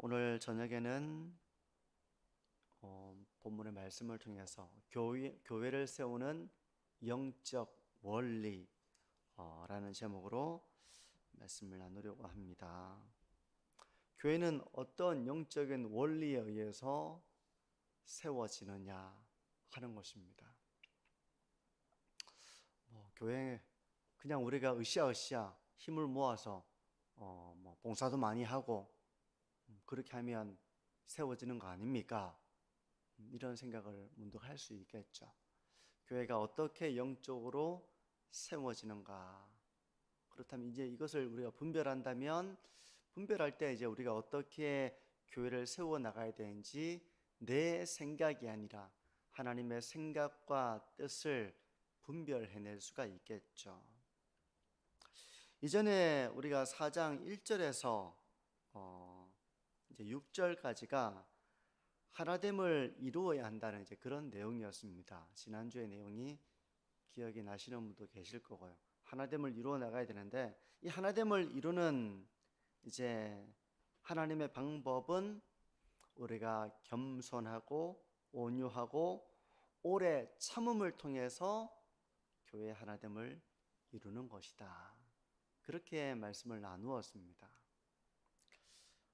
오늘 저녁에는 본문의 말씀을 통해서 교회를 세우는 영적 원리라는 제목으로 말씀을 나누려고 합니다. 교회는 어떤 영적인 원리에 의해서 세워지느냐 하는 것입니다. 교회 그냥 우리가 으쌰으쌰 힘을 모아서 봉사도 많이 하고 그렇게 하면 세워지는 거 아닙니까? 이런 생각을 문득 할 수 있겠죠. 교회가 어떻게 영적으로 세워지는가? 그렇다면 이제 이것을 우리가 분별한다면, 분별할 때 이제 우리가 어떻게 교회를 세워 나가야 되는지 내 생각이 아니라 하나님의 생각과 뜻을 분별해낼 수가 있겠죠. 이전에 우리가 4장 1절에서 이제 6절까지가 하나됨을 이루어야 한다는 이제 그런 내용이었습니다. 지난주의 내용이 기억이 나시는 분도 계실 거고요. 하나됨을 이루어 나가야 되는데, 이 하나됨을 이루는 이제 하나님의 방법은 우리가 겸손하고 온유하고 오래 참음을 통해서 교회의 하나됨을 이루는 것이다. 그렇게 말씀을 나누었습니다.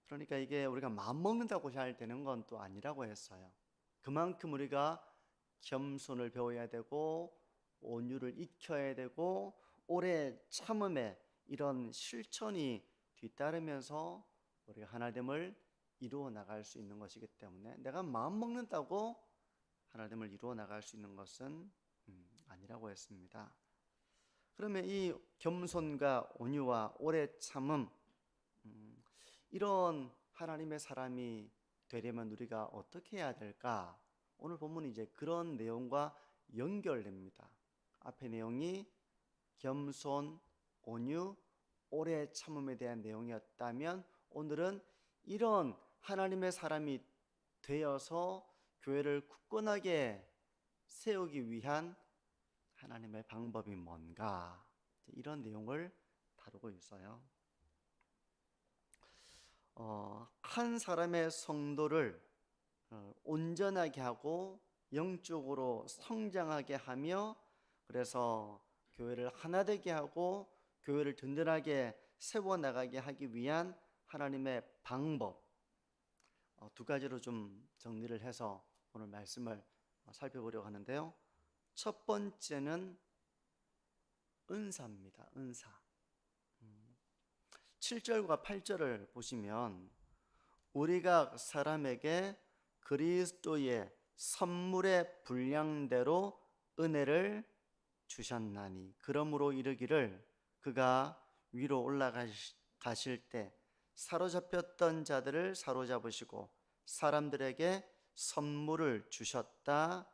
그러니까 이게 우리가 마음먹는다고 잘 되는 건 또 아니라고 했어요. 그만큼 우리가 겸손을 배워야 되고 온유를 익혀야 되고 오래 참음에 이런 실천이 뒤따르면서 우리가 하나됨을 이루어 나갈 수 있는 것이기 때문에 내가 마음먹는다고 하나됨을 이루어 나갈 수 있는 것은 아니라고 했습니다. 그러면 이 겸손과 온유와 오래 참음, 이런 하나님의 사람이 되려면 우리가 어떻게 해야 될까? 오늘 본문이 이제 그런 내용과 연결됩니다. 앞의 내용이 겸손, 온유, 오래 참음에 대한 내용이었다면 오늘은 이런 하나님의 사람이 되어서 교회를 굳건하게 세우기 위한 하나님의 방법이 뭔가, 이런 내용을 다루고 있어요. 한 사람의 성도를 온전하게 하고 영적으로 성장하게 하며, 그래서 교회를 하나 되게 하고 교회를 든든하게 세워나가게 하기 위한 하나님의 방법, 두 가지로 좀 정리를 해서 오늘 말씀을 살펴보려고 하는데요. 첫 번째는 은사입니다. 은사. 7절과 8절을 보시면 우리가 사람에게 그리스도의 선물의 분량대로 은혜를 주셨나니 그러므로 이르기를 그가 위로 올라가실 때 사로잡혔던 자들을 사로잡으시고 사람들에게 선물을 주셨다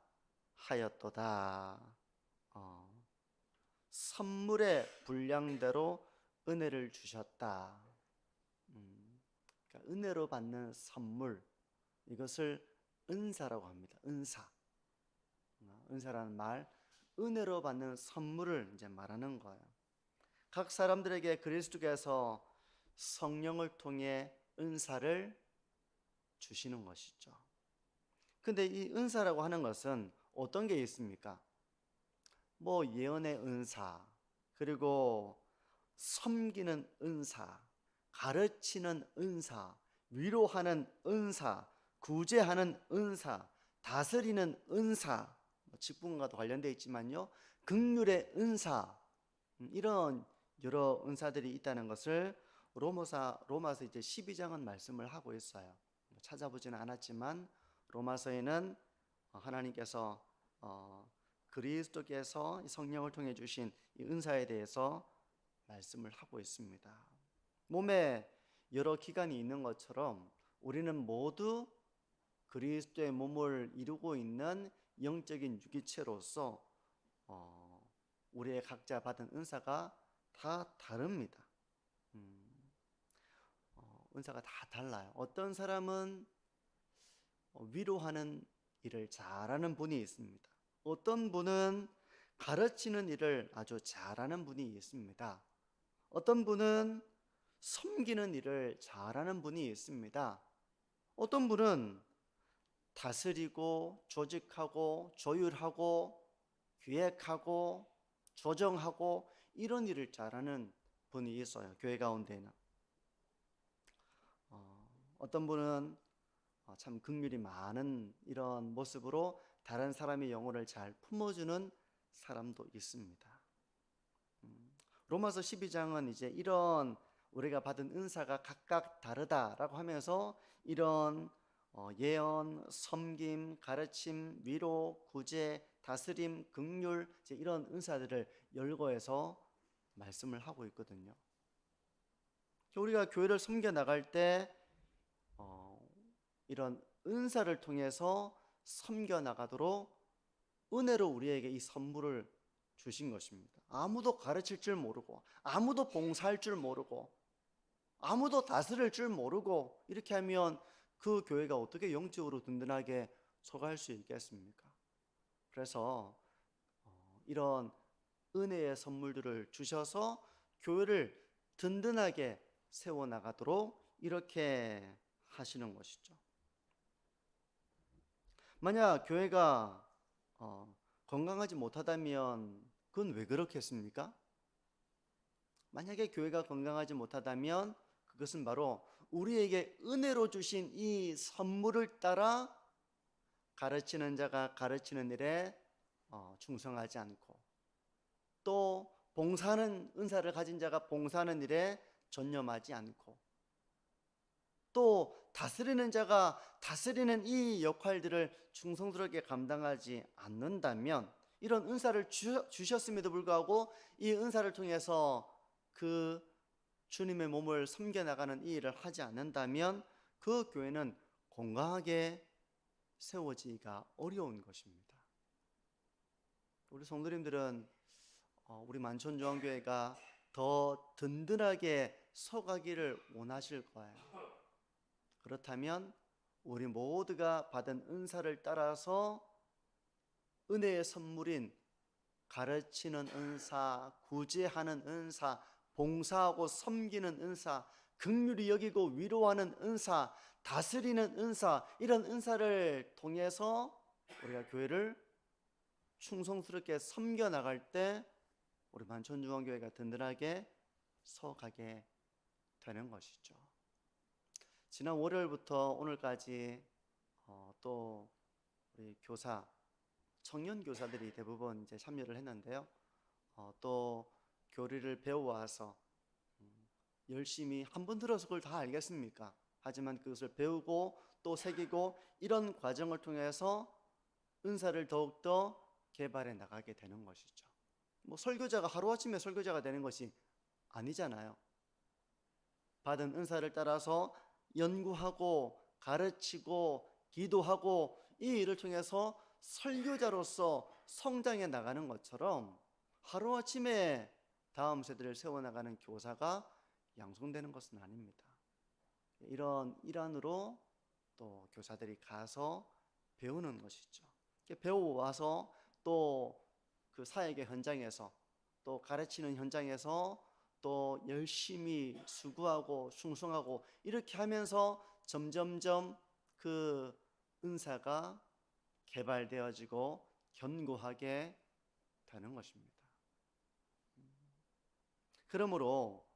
하였도다. 선물의 분량대로 은혜를 주셨다. 그러니까 은혜로 받는 선물, 이것을 은사라고 합니다. 은사. 은사라는 말, 은혜로 받는 선물을 이제 말하는 거예요. 각 사람들에게 그리스도께서 성령을 통해 은사를 주시는 것이죠. 근데 이 은사라고 하는 것은 어떤 게 있습니까? 예언의 은사, 그리고 섬기는 은사, 가르치는 은사, 위로하는 은사, 구제하는 은사, 다스리는 은사, 직분과도 관련되어 있지만요, 긍휼의 은사, 이런 여러 은사들이 있다는 것을 로마서 이제 12장은 말씀을 하고 있어요. 찾아보지는 않았지만 로마서에는 하나님께서 그리스도께서 성령을 통해 주신 이 은사에 대해서 말씀을 하고 있습니다. 몸에 여러 기관이 있는 것처럼 우리는 모두 그리스도의 몸을 이루고 있는 영적인 유기체로서 우리의 각자 받은 은사가 다 다릅니다. 은사가 다 달라요. 어떤 사람은 위로하는 일을 잘하는 분이 있습니다. 어떤 분은 가르치는 일을 아주 잘하는 분이 있습니다. 어떤 분은 섬기는 일을 잘하는 분이 있습니다. 어떤 분은 다스리고 조직하고 조율하고 기획하고 조정하고 이런 일을 잘하는 분이 있어요. 교회 가운데는. 어떤 분은 참 긍휼이 많은 이런 모습으로 다른 사람의 영혼을 잘 품어주는 사람도 있습니다. 로마서 12장은 이제 이런 우리가 받은 은사가 각각 다르다라고 하면서 이런 예언, 섬김, 가르침, 위로, 구제, 다스림, 긍휼 이런 은사들을 열거해서 말씀을 하고 있거든요. 우리가 교회를 섬겨 나갈 때 이런 은사를 통해서 섬겨 나가도록 은혜로 우리에게 이 선물을 주신 것입니다. 아무도 가르칠 줄 모르고, 아무도 봉사할 줄 모르고, 아무도 다스릴 줄 모르고 이렇게 하면 그 교회가 어떻게 영적으로 든든하게 서갈 수 있겠습니까? 그래서 이런 은혜의 선물들을 주셔서 교회를 든든하게 세워나가도록 이렇게 하시는 것이죠. 만약 교회가 건강하지 못하다면 그건 왜 그렇겠습니까? 만약에 교회가 건강하지 못하다면 그것은 바로 우리에게 은혜로 주신 이 선물을 따라 가르치는 자가 가르치는 일에 충성하지 않고, 또 봉사하는 은사를 가진 자가 봉사하는 일에 전념하지 않고, 또 다스리는 자가 다스리는 이 역할들을 충성스럽게 감당하지 않는다면, 이런 은사를 주셨음에도 불구하고 이 은사를 통해서 그 주님의 몸을 섬겨나가는 이 일을 하지 않는다면 그 교회는 건강하게 세워지기가 어려운 것입니다. 우리 성도님들은 우리 만촌중앙교회가 더 든든하게 서가기를 원하실 거예요. 그렇다면 우리 모두가 받은 은사를 따라서 은혜의 선물인 가르치는 은사, 구제하는 은사, 봉사하고 섬기는 은사, 긍휼히 여기고 위로하는 은사, 다스리는 은사, 이런 은사를 통해서 우리가 교회를 충성스럽게 섬겨 나갈 때 우리 만촌중앙교회가 든든하게 서가게 되는 것이죠. 지난 월요일부터 오늘까지 또 우리 교사, 청년 교사들이 대부분 이제 참여를 했는데요. 또 교리를 배워와서 열심히 한 번 들어서 그걸 다 알겠습니까? 하지만 그것을 배우고 또 새기고 이런 과정을 통해서 은사를 더욱더 개발해 나가게 되는 것이죠. 뭐 설교자가 하루아침에 설교자가 되는 것이 아니잖아요. 받은 은사를 따라서 연구하고 가르치고 기도하고 이 일을 통해서 설교자로서 성장해 나가는 것처럼 하루아침에 다음 세대를 세워나가는 교사가 양성되는 것은 아닙니다. 이런 일환으로 또 교사들이 가서 배우는 것이죠. 배워와서 또 그 사역의 현장에서 또 가르치는 현장에서 또 열심히 수고하고 충성하고 이렇게 하면서 점점점 그 은사가 개발되어지고 견고하게 되는 것입니다. 그러므로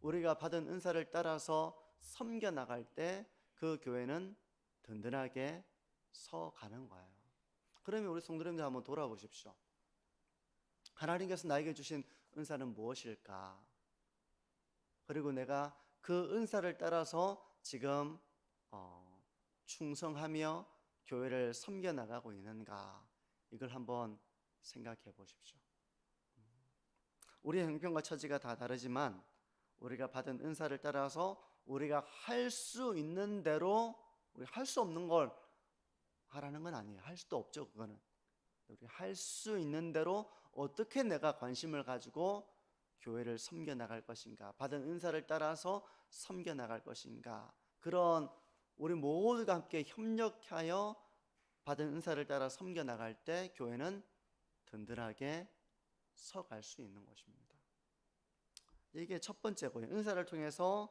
우리가 받은 은사를 따라서 섬겨 나갈 때 그 교회는 든든하게 서가는 거예요. 그러면 우리 성도님들 한번 돌아보십시오. 하나님께서 나에게 주신 은사는 무엇일까? 그리고 내가 그 은사를 따라서 지금 충성하며 교회를 섬겨 나가고 있는가? 이걸 한번 생각해 보십시오. 우리의 형편과 처지가 다 다르지만 우리가 받은 은사를 따라서 우리가 할 수 있는 대로, 우리 할 수 없는 걸 하라는 건 아니에요. 할 수도 없죠, 그거는. 우리 할 수 있는 대로 어떻게 내가 관심을 가지고 교회를 섬겨 나갈 것인가, 받은 은사를 따라서 섬겨 나갈 것인가, 그런 우리 모두가 함께 협력하여 받은 은사를 따라 섬겨 나갈 때 교회는 든든하게 서갈 수 있는 것입니다. 이게 첫 번째고요. 은사를 통해서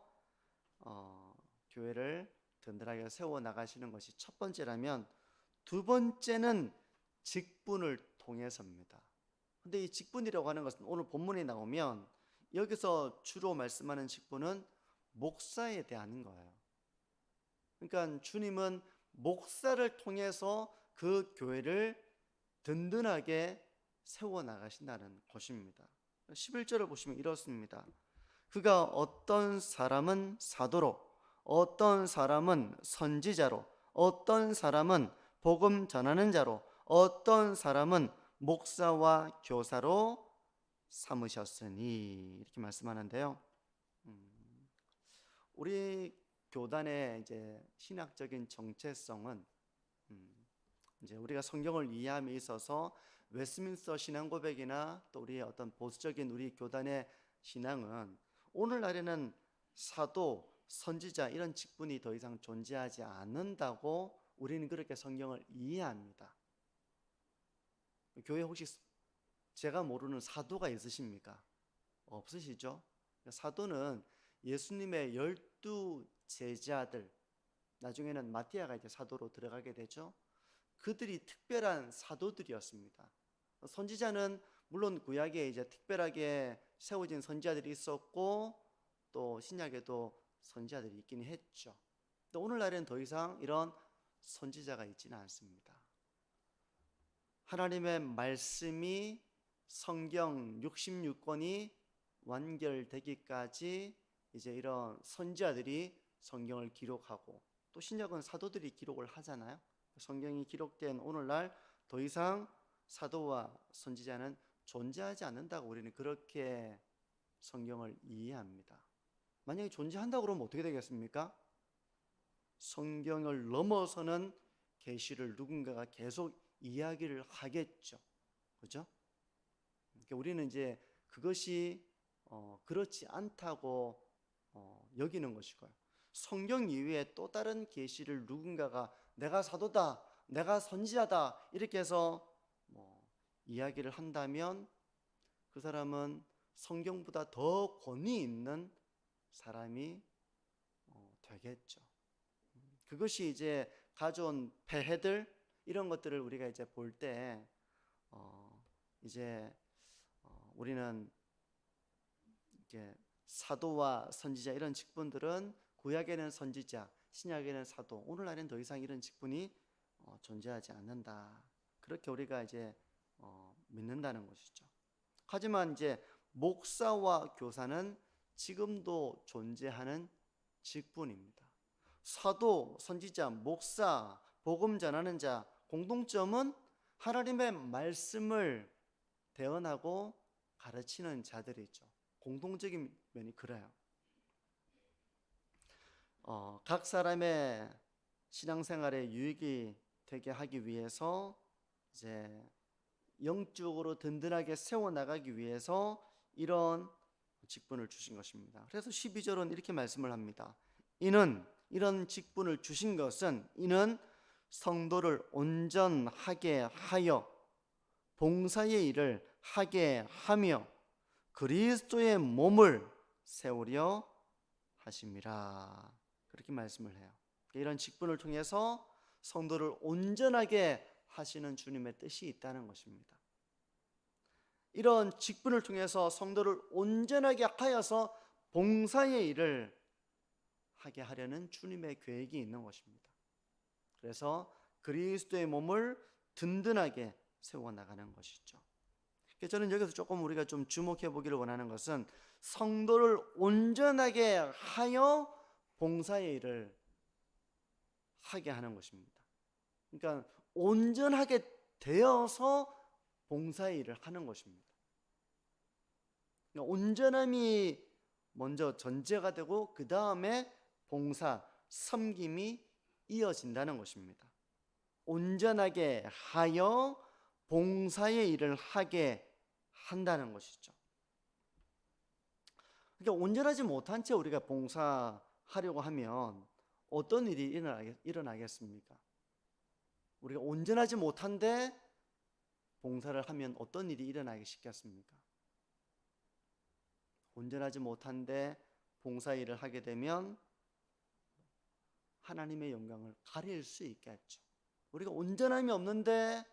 교회를 든든하게 세워 나가시는 것이 첫 번째라면, 두 번째는 직분을 통해서입니다. 근데 이 직분이라고 하는 것은 오늘 본문에 나오면 여기서 주로 말씀하는 직분은 목사에 대한 거예요. 그러니까 주님은 목사를 통해서 그 교회를 든든하게 세워 나가신다는 것입니다. 11절을 보시면 이렇습니다. 그가 어떤 사람은 사도로, 어떤 사람은 선지자로, 어떤 사람은 복음 전하는 자로, 어떤 사람은 목사와 교사로 삼으셨으니, 이렇게 말씀하는데요. 우리 교단의 이제 신학적인 정체성은 이제 우리가 성경을 이해함에 있어서 웨스민스터 신앙 고백이나 또 우리의 어떤 보수적인 우리 교단의 신앙은 오늘날에는 사도, 선지자 이런 직분이 더 이상 존재하지 않는다고 우리는 그렇게 성경을 이해합니다. 교회 혹시 제가 모르는 사도가 있으십니까? 없으시죠? 사도는 예수님의 12 제자들, 나중에는 마티아가 이제 사도로 들어가게 되죠. 그들이 특별한 사도들이었습니다. 선지자는 물론 구약에 이제 특별하게 세워진 선지자들이 있었고 또 신약에도 선지자들이 있긴 했죠. 또 오늘날에는 더 이상 이런 선지자가 있지는 않습니다. 하나님의 말씀이 성경 66권이 완결되기까지 이제 이런 선지자들이 성경을 기록하고, 또 신약은 사도들이 기록을 하잖아요. 성경이 기록된 오늘날 더 이상 사도와 선지자는 존재하지 않는다고 우리는 그렇게 성경을 이해합니다. 만약에 존재한다고 그러면 어떻게 되겠습니까? 성경을 넘어서는 계시를 누군가가 계속 이야기를 하겠죠. 그죠? 그러니까 우리는 이제 그것이 그렇지 않다고 여기는 것이고요. 성경 이외에 또 다른 계시를 누군가가 내가 사도다, 내가 선지자다 이렇게 해서 이야기를 한다면 그 사람은 성경보다 더 권위 있는 사람이 되겠죠. 그것이 이제 가져온 폐해들 이런 것들을 우리가 이제 볼 때 이제 우리는 이제 사도와 선지자 이런 직분들은 구약에는 선지자, 신약에는 사도, 오늘날에는 더 이상 이런 직분이 존재하지 않는다. 그렇게 우리가 이제 믿는다는 것이죠. 하지만 이제 목사와 교사는 지금도 존재하는 직분입니다. 사도, 선지자, 목사, 복음 전하는 자, 공동점은 하나님의 말씀을 대언하고 가르치는 자들이죠. 공동적인 면이 그래요. 각 사람의 신앙생활에 유익이 되게 하기 위해서 이제 영적으로 든든하게 세워나가기 위해서 이런 직분을 주신 것입니다. 그래서 12절은 이렇게 말씀을 합니다. 이런 직분을 주신 것은 이는 성도를 온전하게 하여 봉사의 일을 하게 하며 그리스도의 몸을 세우려 하심이라. 그렇게 말씀을 해요. 이런 직분을 통해서 성도를 온전하게 하시는 주님의 뜻이 있다는 것입니다. 이런 직분을 통해서 성도를 온전하게 하여서 봉사의 일을 하게 하려는 주님의 계획이 있는 것입니다. 그래서 그리스도의 몸을 든든하게 세워나가는 것이죠. 저는 여기서 조금 우리가 좀 주목해 보기를 원하는 것은 성도를 온전하게 하여 봉사의 일을 하게 하는 것입니다. 그러니까 온전하게 되어서 봉사의 일을 하는 것입니다. 그러니까 온전함이 먼저 전제가 되고 그 다음에 봉사, 섬김이 이어진다는 것입니다. 온전하게 하여 봉사의 일을 하게 한다는 것이죠. 그러니까 온전하지 못한 채 우리가 봉사하려고 하면 어떤 일이 일어나겠습니까? 우리가 온전하지 못한데 봉사를 하면 어떤 일이 일어나기 쉽겠습니까? 온전하지 못한데 봉사 일을 하게 되면 하나님의 영광을 가릴 수 있겠죠. 우리가 온전함이 없는데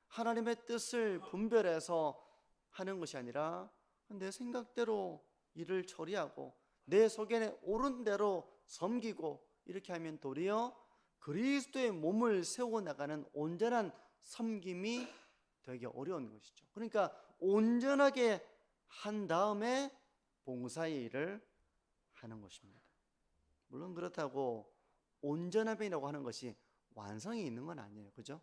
하나님의 뜻을 분별해서 하는 것이 아니라 내 생각대로 일을 처리하고 내 속에 옳은 대로 섬기고 이렇게 하면 도리어 그리스도의 몸을 세워나가는 온전한 섬김이 되게 어려운 것이죠. 그러니까 온전하게 한 다음에 봉사의 일을 하는 것입니다. 물론 그렇다고 온전함이라고 하는 것이 완성이 있는 건 아니에요. 그죠?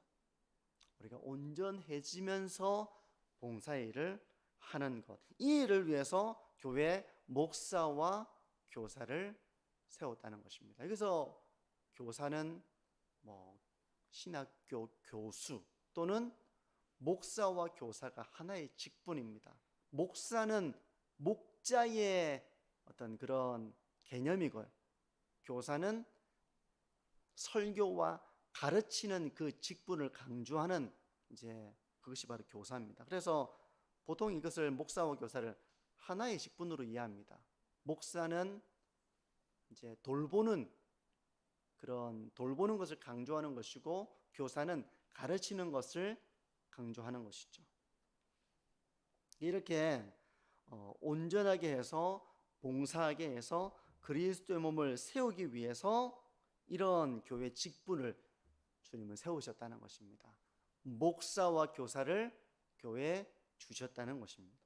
우리가 온전해지면서 봉사의 일을 하는 것, 이 일을 위해서 교회 목사와 교사를 세웠다는 것입니다. 여기서 교사는 신학교 교수 또는 목사와 교사가 하나의 직분입니다. 목사는 목자의 어떤 그런 개념이고요. 교사는 설교와 가르치는 그 직분을 강조하는 그것이 바로 교사입니다. 그래서 보통 이것을 목사와 교사를 하나의 직분으로 이해합니다. 목사는 돌보는 것을 강조하는 것이고 교사는 가르치는 것을 강조하는 것이죠. 이렇게 온전하게 해서 봉사하게 해서 그리스도의 몸을 세우기 위해서 이런 교회 직분을 주님은 세우셨다는 것입니다. 목사와 교사를 교회에 주셨다는 것입니다.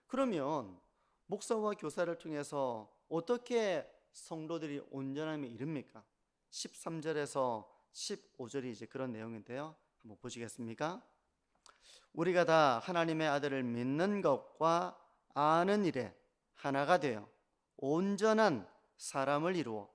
그러면 목사와 교사를 통해서 어떻게 성도들이 온전함에 이릅니까? 13절에서 15절이 그런 내용인데요. 한번 보시겠습니까? 우리가 다 하나님의 아들을 믿는 것과 아는 일에 하나가 되어 온전한 사람을 이루어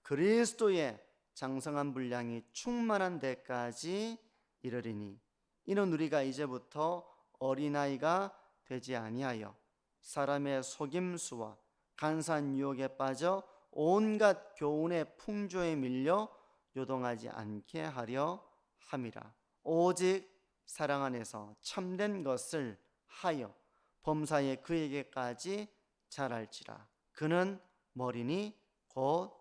그리스도의 장성한 분량이 충만한 데까지 이르리니 이는 우리가 이제부터 어린아이가 되지 아니하여 사람의 속임수와 간사한 유혹에 빠져 온갖 교훈의 풍조에 밀려 요동하지 않게 하려 함이라. 오직 사랑 안에서 참된 것을 하여 범사에 그에게까지 자랄지라. 그는 머리니 곧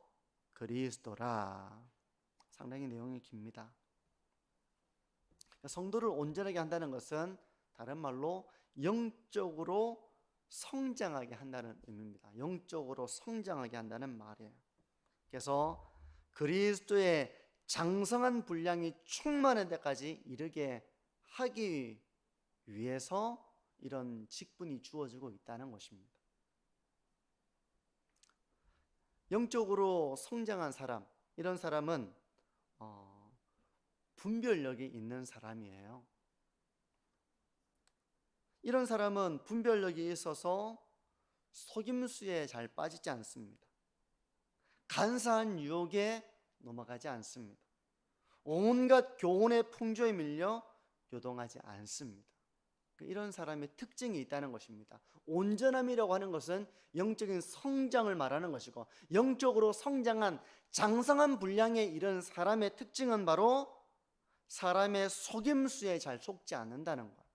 그리스도라. 상당히 내용이 깁니다. 성도를 온전하게 한다는 것은 다른 말로 영적으로 성장하게 한다는 의미입니다. 영적으로 성장하게 한다는 말이에요. 그래서 그리스도의 장성한 분량이 충만한 데까지 이르게 하기 위해서 이런 직분이 주어지고 있다는 것입니다. 영적으로 성장한 사람, 이런 사람은 분별력이 있는 사람이에요. 이런 사람은 분별력이 있어서 속임수에 잘 빠지지 않습니다. 간사한 유혹에 넘어가지 않습니다. 온갖 교훈의 풍조에 밀려 요동하지 않습니다. 이런 사람의 특징이 있다는 것입니다. 온전함이라고 하는 것은 영적인 성장을 말하는 것이고, 영적으로 성장한 장성한 분량에 이른 사람의 특징은 바로 사람의 속임수에 잘 속지 않는다는 것.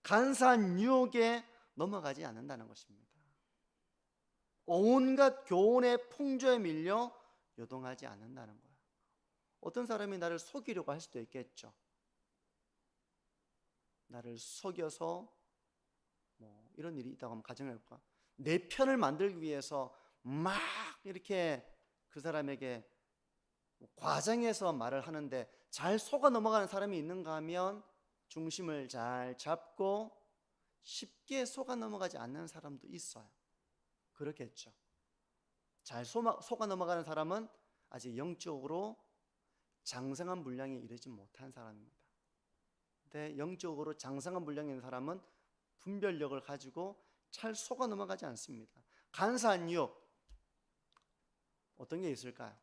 간사한 유혹에 넘어가지 않는다는 것입니다. 온갖 교훈의 풍조에 밀려 요동하지 않는다는 거예요. 어떤 사람이 나를 속이려고 할 수도 있겠죠. 나를 속여서 이런 일이 있다고 하면 가정해볼까? 내 편을 만들기 위해서 막 이렇게 그 사람에게 과장해서 말을 하는데 잘 속아 넘어가는 사람이 있는가 하면 중심을 잘 잡고 쉽게 속아 넘어가지 않는 사람도 있어요. 그렇겠죠. 잘 속아 넘어가는 사람은 아직 영적으로 장성한 분량에 이르지 못한 사람입니다. 근데 영적으로 장성한 분량에 있는 사람은 분별력을 가지고 잘 속아 넘어가지 않습니다. 간사한 유혹, 어떤 게 있을까요?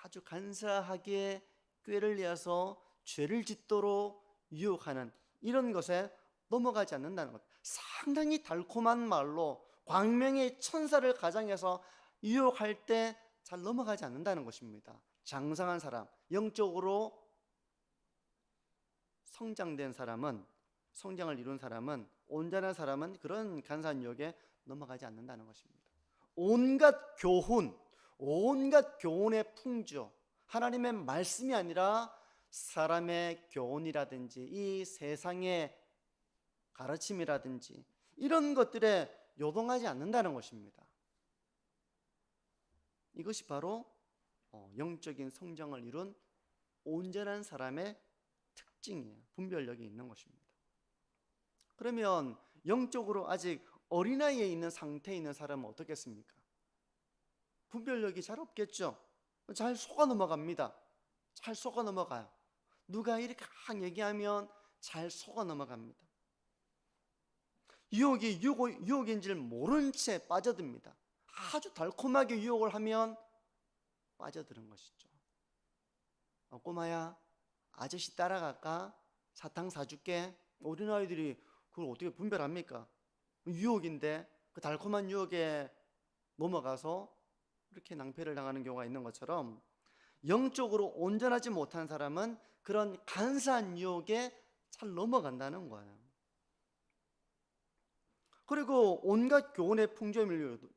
아주 간사하게 꾀를 내어서 죄를 짓도록 유혹하는 이런 것에 넘어가지 않는다는 것. 상당히 달콤한 말로 광명의 천사를 가장해서 유혹할 때 잘 넘어가지 않는다는 것입니다. 장성한 사람, 영적으로 성장된 사람은, 성장을 이룬 사람은, 온전한 사람은 그런 간사한 유혹에 넘어가지 않는다는 것입니다. 온갖 교훈, 온갖 교훈의 풍조, 하나님의 말씀이 아니라 사람의 교훈이라든지 이 세상의 가르침이라든지 이런 것들에 요동하지 않는다는 것입니다. 이것이 바로 영적인 성장을 이룬 온전한 사람의 특징이에요. 분별력이 있는 것입니다. 그러면 영적으로 아직 어린아이에 있는 상태에 있는 사람은 어떻겠습니까? 분별력이 잘 없겠죠. 잘 속아 넘어갑니다. 잘 속아 넘어가요. 누가 이렇게 얘기하면 잘 속아 넘어갑니다. 유혹이 유혹인 줄 모른 채 빠져듭니다. 아주 달콤하게 유혹을 하면 빠져드는 것이죠. 꼬마야, 아저씨 따라갈까? 사탕 사줄게. 어린아이들이 그걸 어떻게 분별합니까? 유혹인데 그 달콤한 유혹에 넘어가서 이렇게 낭패를 당하는 경우가 있는 것처럼 영적으로 온전하지 못한 사람은 그런 간사한 유혹에 잘 넘어간다는 거예요. 그리고 온갖 교훈의 풍조에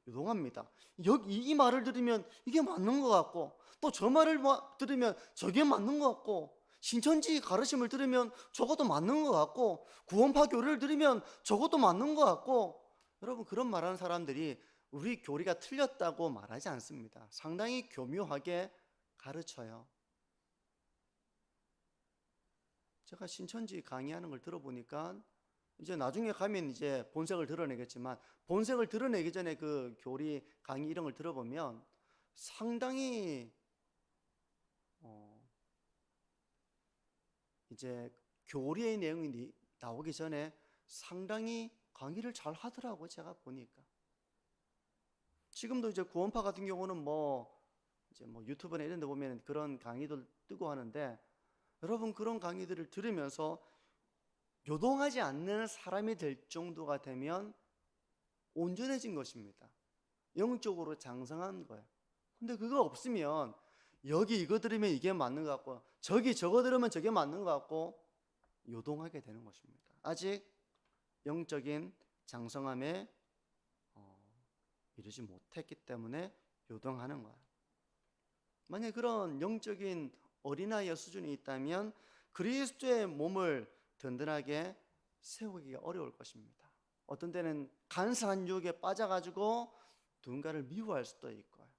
요동합니다. 이 말을 들으면 이게 맞는 것 같고, 또 저 말을 들으면 저게 맞는 것 같고, 신천지 가르침을 들으면 저것도 맞는 것 같고, 구원파 교리를 들으면 저것도 맞는 것 같고. 여러분, 그런 말하는 사람들이 우리 교리가 틀렸다고 말하지 않습니다. 상당히 교묘하게 가르쳐요. 제가 신천지 강의하는 걸 들어보니까 이제 나중에 가면 이제 본색을 드러내겠지만, 본색을 드러내기 전에 그 교리 강의 이런 걸 들어보면 상당히 이제 교리의 내용이 나오기 전에 상당히 강의를 잘 하더라고요. 제가 보니까. 지금도 이제 구원파 같은 경우는 이제 유튜브나 이런 데 보면 그런 강의들 뜨고 하는데, 여러분 그런 강의들을 들으면서 요동하지 않는 사람이 될 정도가 되면 온전해진 것입니다. 영적으로 장성한 거예요. 근데 그거 없으면 여기 이거 들으면 이게 맞는 것 같고, 저기 저거 들으면 저게 맞는 것 같고, 요동하게 되는 것입니다. 아직 영적인 장성함에 이르지 못했기 때문에 요동하는 거예요. 만약 그런 영적인 어린아이의 수준이 있다면 그리스도의 몸을 든든하게 세우기가 어려울 것입니다. 어떤 때는 간사한 유혹에 빠져가지고 누군가를 미워할 수도 있고요.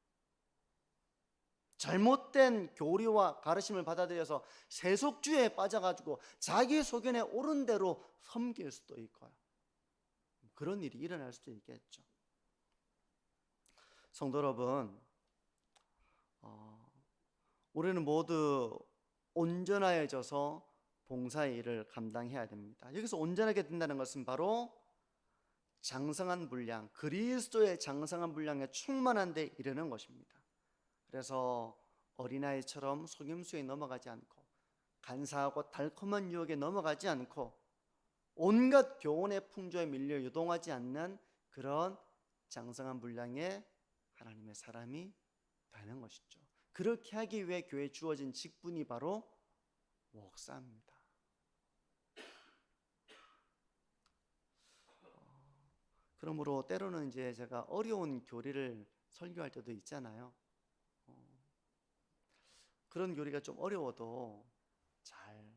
잘못된 교리와 가르침을 받아들여서 세속주의에 빠져가지고 자기 소견에 옳은 대로 섬길 수도 있고요. 그런 일이 일어날 수도 있겠죠. 성도 여러분, 우리는 모두 온전해져서 봉사의 일을 감당해야 됩니다. 여기서 온전하게 된다는 것은 바로 장성한 분량, 그리스도의 장성한 분량에 충만한 데 이르는 것입니다. 그래서 어린아이처럼 속임수에 넘어가지 않고, 간사하고 달콤한 유혹에 넘어가지 않고, 온갖 교훈의 풍조에 밀려 요동하지 않는 그런 장성한 분량의 하나님의 사람이 되는 것이죠. 그렇게 하기 위해 교회에 주어진 직분이 바로 목사입니다. 그러므로 때로는 이제 제가 어려운 교리를 설교할 때도 있잖아요. 그런 교리가 좀 어려워도 잘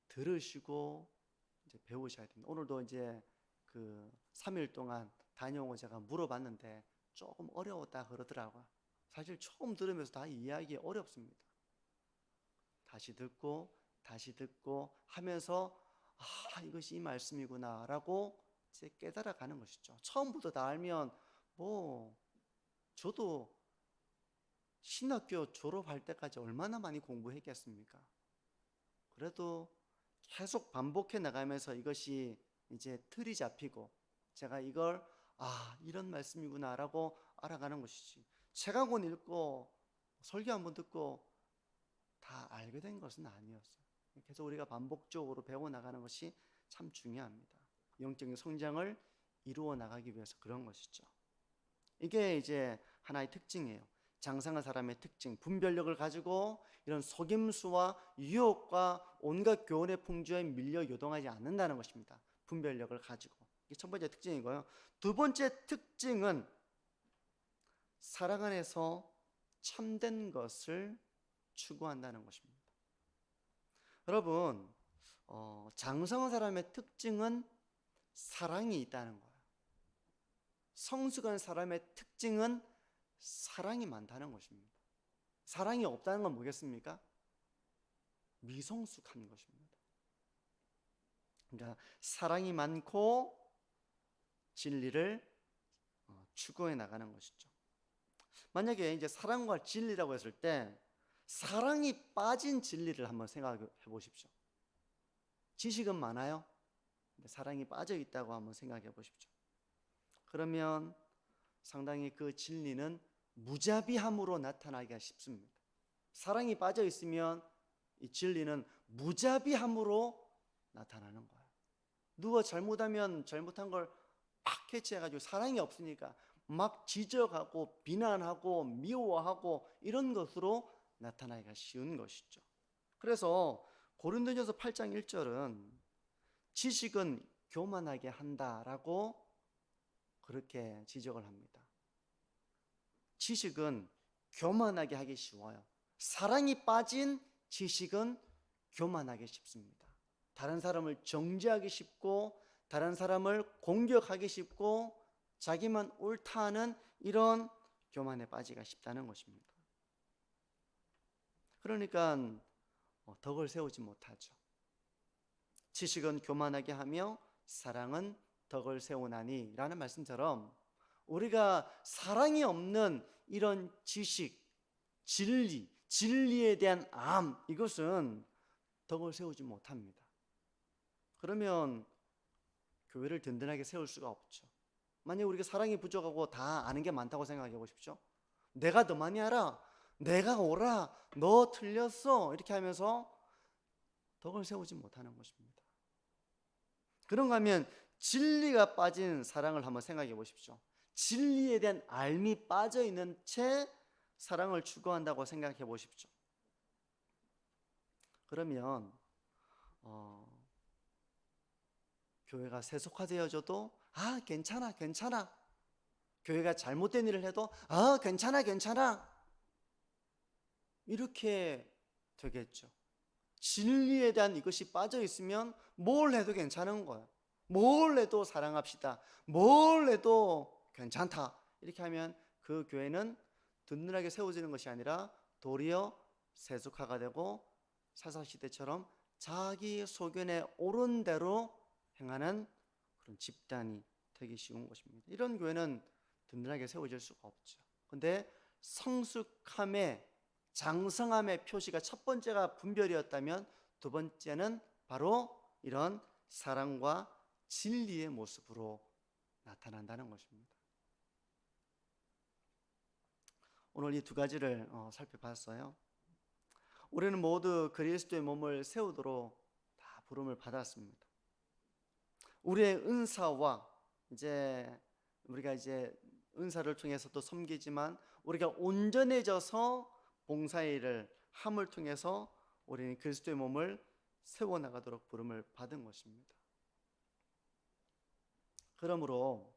들으시고 이제 배우셔야 됩니다. 오늘도 이제 그 3일 동안 다녀오고 제가 물어봤는데 조금 어려웠다 그러더라고요. 사실 처음 들으면서 다 이해하기 어렵습니다. 다시 듣고 하면서 이것이 이 말씀이구나 라고 이제 깨달아가는 것이죠. 처음부터 다 알면 저도 신학교 졸업할 때까지 얼마나 많이 공부했겠습니까? 그래도 계속 반복해 나가면서 이것이 이제 틀이 잡히고 제가 이걸 이런 말씀이구나 라고 알아가는 것이지, 책 한 권 읽고 설교 한 번 듣고 다 알게 된 것은 아니었어요. 계속 우리가 반복적으로 배워나가는 것이 참 중요합니다. 영적인 성장을 이루어 나가기 위해서 그런 것이죠. 이게 이제 하나의 특징이에요. 장성한 사람의 특징, 분별력을 가지고 이런 속임수와 유혹과 온갖 교훈의 풍조에 밀려 요동하지 않는다는 것입니다. 분별력을 가지고. 이게 첫 번째 특징이고요. 두 번째 특징은 사랑 안에서 참된 것을 추구한다는 것입니다. 여러분, 장성한 사람의 특징은 사랑이 있다는 거예요. 성숙한 사람의 특징은 사랑이 많다는 것입니다. 사랑이 없다는 건 뭐겠습니까? 미성숙한 것입니다. 그러니까 사랑이 많고 진리를 추구해 나가는 것이죠. 만약에 이제 사랑과 진리라고 했을 때 사랑이 빠진 진리를 한번 생각해 보십시오. 지식은 많아요. 근데 사랑이 빠져 있다고 한번 생각해 보십시오. 그러면 상당히 그 진리는 무자비함으로 나타나기가 쉽습니다. 사랑이 빠져 있으면 이 진리는 무자비함으로 나타나는 거예요. 누가 잘못하면 잘못한 걸 막 캐치해가지고 사랑이 없으니까 막 지적하고 비난하고 미워하고 이런 것으로 나타나기가 쉬운 것이죠. 그래서 고린도전서 8장 1절은 지식은 교만하게 한다라고 그렇게 지적을 합니다. 지식은 교만하게 하기 쉬워요. 사랑이 빠진 지식은 교만하기 쉽습니다. 다른 사람을 정죄하기 쉽고 다른 사람을 공격하기 쉽고 자기만 옳다 하는 이런 교만에 빠지기가 쉽다는 것입니다. 그러니까 덕을 세우지 못하죠. 지식은 교만하게 하며 사랑은 덕을 세우나니 라는 말씀처럼 우리가 사랑이 없는 이런 지식, 진리에 대한 암, 이것은 덕을 세우지 못합니다. 그러면 교회를 든든하게 세울 수가 없죠. 만약 우리가 사랑이 부족하고 다 아는 게 많다고 생각해 보십시오. 내가 더 많이 알아, 내가 옳아, 너 틀렸어, 이렇게 하면서 덕을 세우지 못하는 것입니다. 그런가 하면 진리가 빠진 사랑을 한번 생각해 보십시오. 진리에 대한 알미 빠져 있는 채 사랑을 추구한다고 생각해 보십시오. 그러면 교회가 세속화되어져도 괜찮아 교회가 잘못된 일을 해도 괜찮아 이렇게 되겠죠. 진리에 대한 이것이 빠져 있으면 뭘 해도 괜찮은 거예요. 뭘 해도 사랑합시다, 뭘 해도 괜찮다, 이렇게 하면 그 교회는 든든하게 세워지는 것이 아니라 도리어 세속화가 되고 사사시대처럼 자기 소견에 옳은 대로 행하는 그런 집단이 되기 쉬운 것입니다. 이런 교회는 든든하게 세워질 수가 없죠. 그런데 성숙함의 장성함의 표시가 첫 번째가 분별이었다면 두 번째는 바로 이런 사랑과 진리의 모습으로 나타난다는 것입니다. 오늘 이 두 가지를 살펴봤어요. 우리는 모두 그리스도의 몸을 세우도록 다 부름을 받았습니다. 우리의 은사와 우리가 은사를 통해서도 섬기지만 우리가 온전해져서 봉사일을 함을 통해서 우리는 그리스도의 몸을 세워나가도록 부름을 받은 것입니다. 그러므로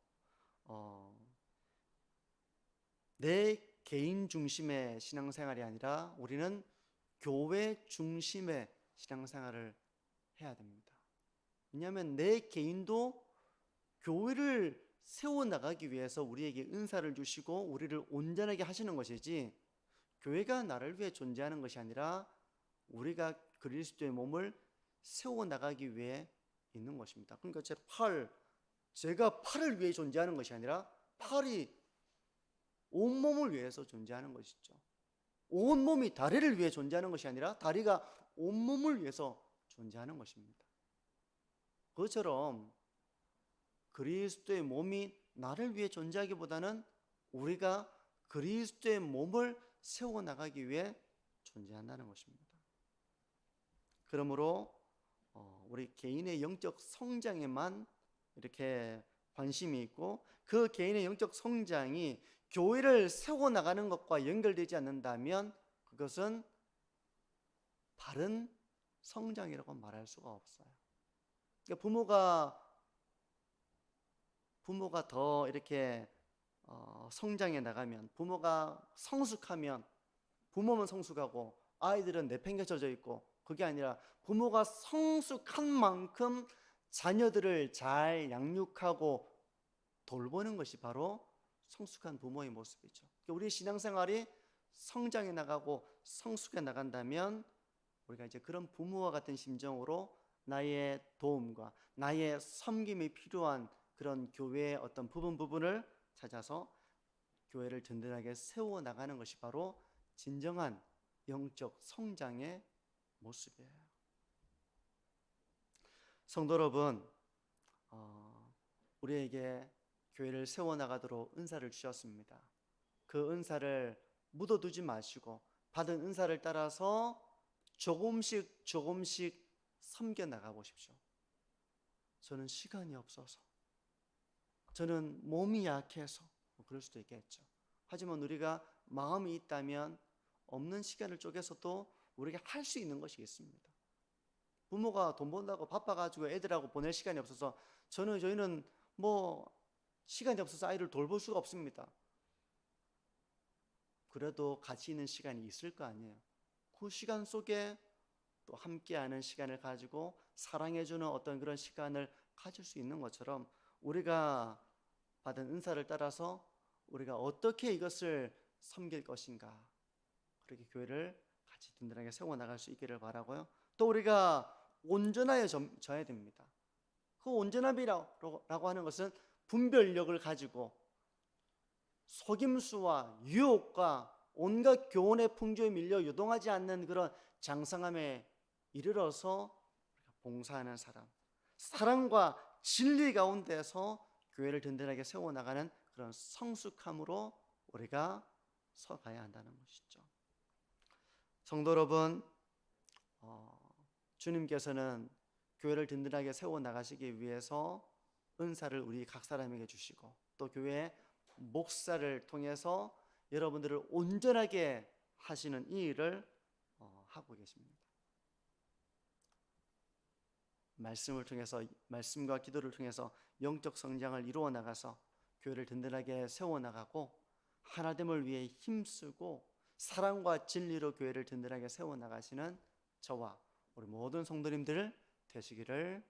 내 개인 중심의 신앙생활이 아니라 우리는 교회 중심의 신앙생활을 해야 됩니다. 왜냐하면 내 개인도 교회를 세워나가기 위해서 우리에게 은사를 주시고 우리를 온전하게 하시는 것이지 교회가 나를 위해 존재하는 것이 아니라 우리가 그리스도의 몸을 세워나가기 위해 있는 것입니다. 그러니까 제가 팔을 위해 존재하는 것이 아니라 팔이 온몸을 위해서 존재하는 것이죠. 온몸이 다리를 위해 존재하는 것이 아니라 다리가 온몸을 위해서 존재하는 것입니다. 그것처럼 그리스도의 몸이 나를 위해 존재하기보다는 우리가 그리스도의 몸을 세워나가기 위해 존재한다는 것입니다. 그러므로 우리 개인의 영적 성장에만 이렇게 관심이 있고 그 개인의 영적 성장이 교회를 세워나가는 것과 연결되지 않는다면 그것은 바른 성장이라고 말할 수가 없어요. 그러니까 부모가 부모가 더 이렇게 성장해 나가면, 부모가 성숙하면, 부모만 성숙하고 아이들은 내팽개쳐져 있고, 그게 아니라 부모가 성숙한 만큼 자녀들을 잘 양육하고 돌보는 것이 바로 성숙한 부모의 모습이죠. 우리 신앙생활이 성장해 나가고 성숙해 나간다면 우리가 이제 그런 부모와 같은 심정으로 나의 도움과 나의 섬김이 필요한 그런 교회의 어떤 부분을 찾아서 교회를 든든하게 세워 나가는 것이 바로 진정한 영적 성장의 모습이에요. 성도 여러분, 우리에게 교회를 세워 나가도록 은사를 주셨습니다. 그 은사를 묻어두지 마시고 받은 은사를 따라서 조금씩 섬겨 나가 보십시오. 저는 시간이 없어서, 저는 몸이 약해서, 그럴 수도 있겠죠. 하지만 우리가 마음이 있다면 없는 시간을 쪼개서도 우리가 할 수 있는 것이 있습니다. 부모가 돈 번다고 바빠가지고 애들하고 보낼 시간이 없어서 저희는 시간이 없어서 아이를 돌볼 수가 없습니다. 그래도 가치 있는 시간이 있을 거 아니에요. 그 시간 속에 또 함께하는 시간을 가지고 사랑해주는 어떤 그런 시간을 가질 수 있는 것처럼 우리가 받은 은사를 따라서 우리가 어떻게 이것을 섬길 것인가, 그렇게 교회를 같이 든든하게 세워나갈 수 있기를 바라고요. 또 우리가 온전하여져야 됩니다. 그 온전함이라고 하는 것은 분별력을 가지고 속임수와 유혹과 온갖 교훈의 풍조에 밀려 요동하지 않는 그런 장성함에 이르러서 봉사하는 사람, 사랑과 진리 가운데서 교회를 든든하게 세워나가는 그런 성숙함으로 우리가 서가야 한다는 것이죠. 성도 여러분, 주님께서는 교회를 든든하게 세워나가시기 위해서 은사를 우리 각 사람에게 주시고 또 교회 목사를 통해서 여러분들을 온전하게 하시는 이 일을 하고 계십니다. 말씀을 통해서, 말씀과 기도를 통해서 영적 성장을 이루어 나가서 교회를 든든하게 세워나가고 하나됨을 위해 힘쓰고 사랑과 진리로 교회를 든든하게 세워나가시는 저와 우리 모든 성도님들 되시기를